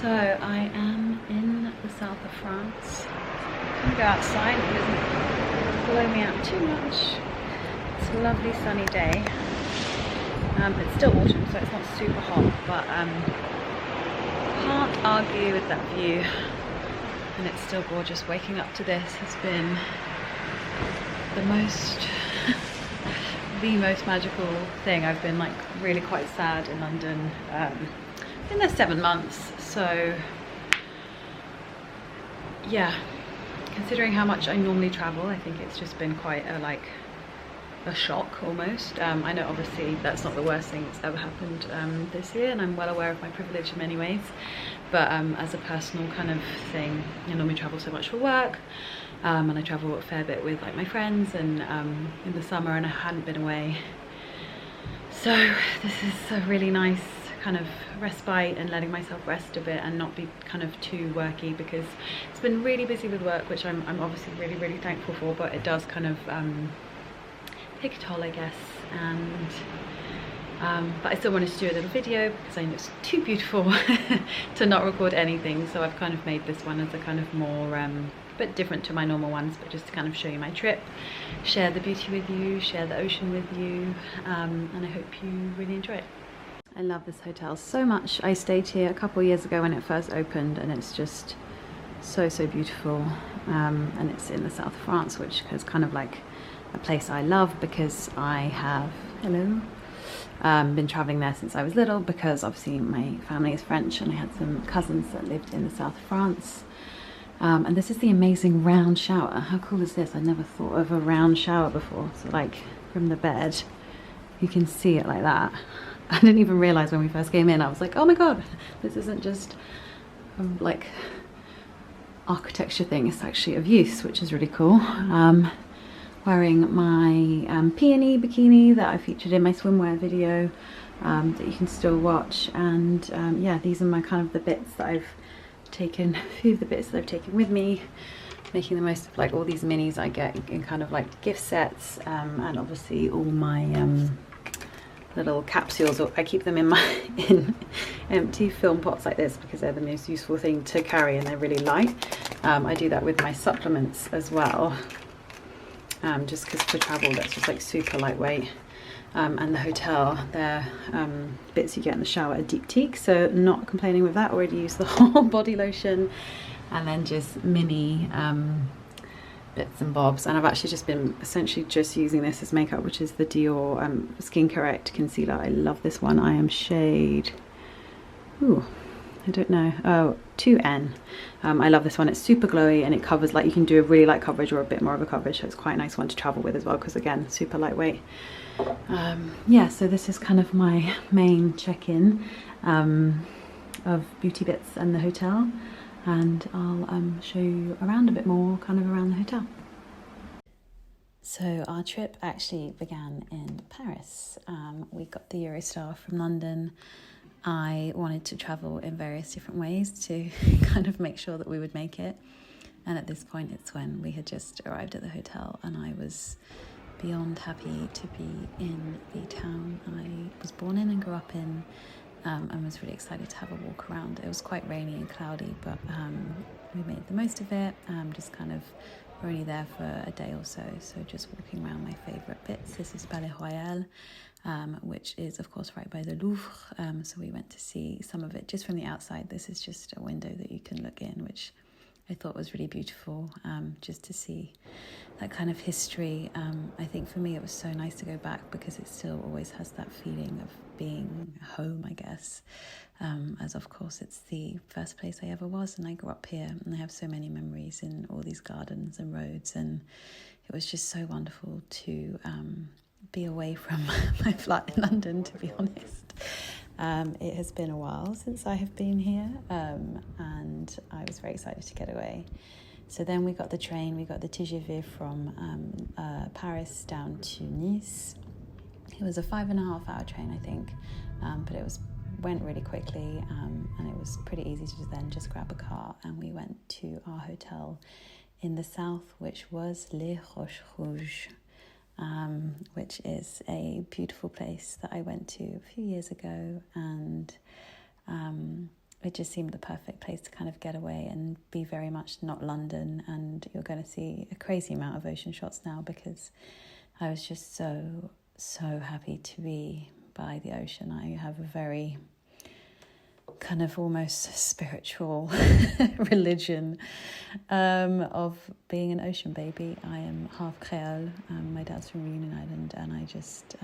So I am in the south of France. I'm gonna go outside if it doesn't blow me out too much. It's a lovely sunny day. It's still autumn, so it's not super hot, but can't argue with that view. And it's still gorgeous. Waking up to this has been the most magical thing. I've been like really quite sad in London. Been there 7 months, so yeah, considering how much I normally travel, I think it's just been quite a shock almost. I know obviously that's not the worst thing that's ever happened this year, and I'm well aware of my privilege in many ways, but as a personal kind of thing, I normally travel so much for work, and I travel a fair bit with like my friends, and in the summer, and I hadn't been away, so this is a really nice kind of respite and letting myself rest a bit and not be kind of too worky, because it's been really busy with work, which I'm obviously really thankful for, but it does kind of take a toll, I guess. And but I still wanted to do a little video because I know it's too beautiful to not record anything, so I've kind of made this one as a kind of more bit different to my normal ones, but just to kind of show you my trip, share the beauty with you, share the ocean with you, and I hope you really enjoy it. I love this hotel so much. I stayed here a couple of years ago when it first opened, and it's just so beautiful, and it's in the south of France, which is kind of like a place I love because I have been traveling there since I was little, because obviously my family is French and I had some cousins that lived in the south of France. And this is the amazing round shower. How cool is this? I never thought of a round shower before. So like from the bed you can see it like that. I didn't even realize when we first came in, I was like, oh my god, this isn't just like architecture thing, it's actually of use, which is really cool. Wearing my peony bikini that I featured in my swimwear video, that you can still watch, and yeah, these are my kind of the bits that I've taken, a few of the bits that I've taken with me, making the most of like all these minis I get in kind of like gift sets, and obviously all my little capsules. I keep them in empty film pots like this because they're the most useful thing to carry and they're really light. I do that with my supplements as well, just because for travel that's just like super lightweight. And the hotel, they're bits you get in the shower are deep teak, so not complaining with that. Already used the whole body lotion, and then just mini bits and bobs. And I've actually just been essentially just using this as makeup, which is the Dior Skin Correct concealer. I love this one. I am shade, ooh, I don't know, oh, 2N. I love this one. It's super glowy and it covers, like you can do a really light coverage or a bit more of a coverage, so it's quite a nice one to travel with as well, because again, super lightweight. Yeah, so this is kind of my main check-in of beauty bits and the hotel, and I'll show you around a bit more, kind of around the hotel. So our trip actually began in Paris. We got the Eurostar from London. I wanted to travel in various different ways to kind of make sure that we would make it, and at this point it's when we had just arrived at the hotel and I was beyond happy to be in the town I was born in and grew up in, and was really excited to have a walk around. It was quite rainy and cloudy, but we made the most of it. Just kind of we're only there for a day or so, so just walking around my favourite bits. This is Palais Royal, which is of course right by the Louvre, so we went to see some of it just from the outside. This is just a window that you can look in, which I thought was really beautiful, just to see that kind of history. I think for me it was so nice to go back because it still always has that feeling of being home, I guess, as of course it's the first place I ever was, and I grew up here and I have so many memories in all these gardens and roads, and it was just so wonderful to be away from my flat in London, to be honest. It has been a while since I have been here, and I was very excited to get away. So then we got the train, we got the TGV from Paris down to Nice. It was a 5.5 hour train, I think, but it went really quickly, and it was pretty easy to then just grab a car, and we went to our hotel in the south, which was Les Roches, which is a beautiful place that I went to a few years ago, and it just seemed the perfect place to kind of get away and be very much not London. And you're going to see a crazy amount of ocean shots now because I was just so happy to be by the ocean. I have a very kind of almost spiritual religion of being an ocean baby. I am half Creole. My dad's from Reunion Island, and I just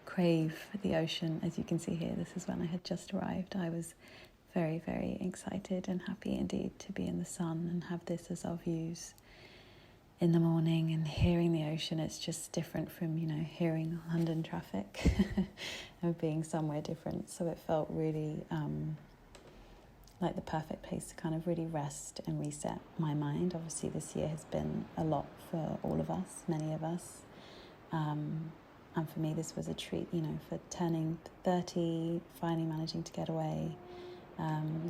crave the ocean. As you can see here, this is when I had just arrived. I was very, very excited and happy indeed to be in the sun and have this as our views in the morning and hearing the ocean. It's just different from, hearing London traffic and being somewhere different. So it felt really like the perfect place to kind of really rest and reset my mind. Obviously this year has been a lot for all of us, many of us. And for me, this was a treat, for turning 30, finally managing to get away.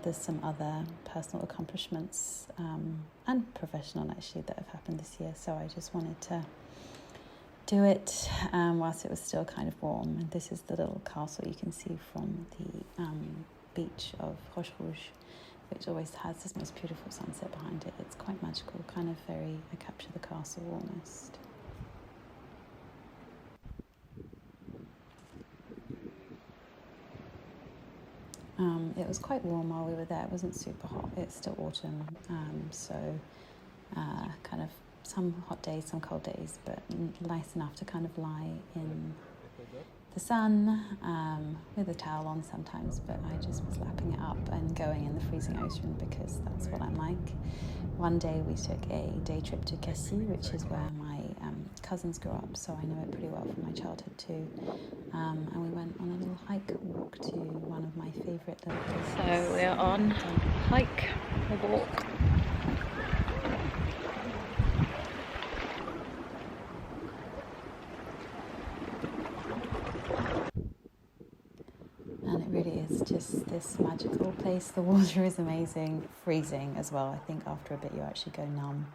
There's some other personal accomplishments and professional, actually, that have happened this year. So I just wanted to do it whilst it was still kind of warm. And this is the little castle you can see from the beach of Roches, which always has this most beautiful sunset behind it. It's quite magical, kind of very, I capture the castle almost. It was quite warm while we were there. It wasn't super hot. It's still autumn, so kind of some hot days, some cold days, but nice enough to kind of lie in the sun with a towel on sometimes, but I just was lapping it up and going in the freezing ocean because that's what I'm like. One day we took a day trip to Kessie, which is where my cousins grew up, so I know it pretty well from my childhood too. And we went on a little walk to one of my favourite little places. So we're on hike, a walk. And it really is just this magical place. The water is amazing, freezing as well. I think after a bit you actually go numb.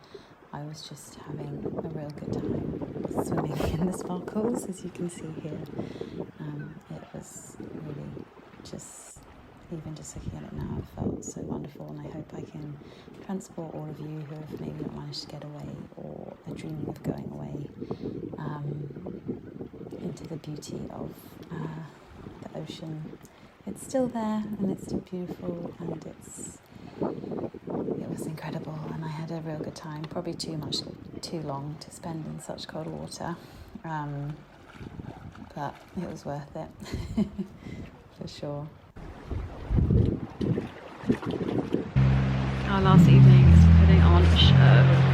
I was just having a real good time swimming in the sparkles, as you can see here. It was really just, even just looking at it now, it felt so wonderful, and I hope I can transport all of you who have maybe not managed to get away or are dreaming of going away into the beauty of the ocean. It's still there and it's still beautiful, and it was incredible, and I had a real good time. Probably too long to spend in such cold water, but it was worth it for sure. Our last evening is putting on a show.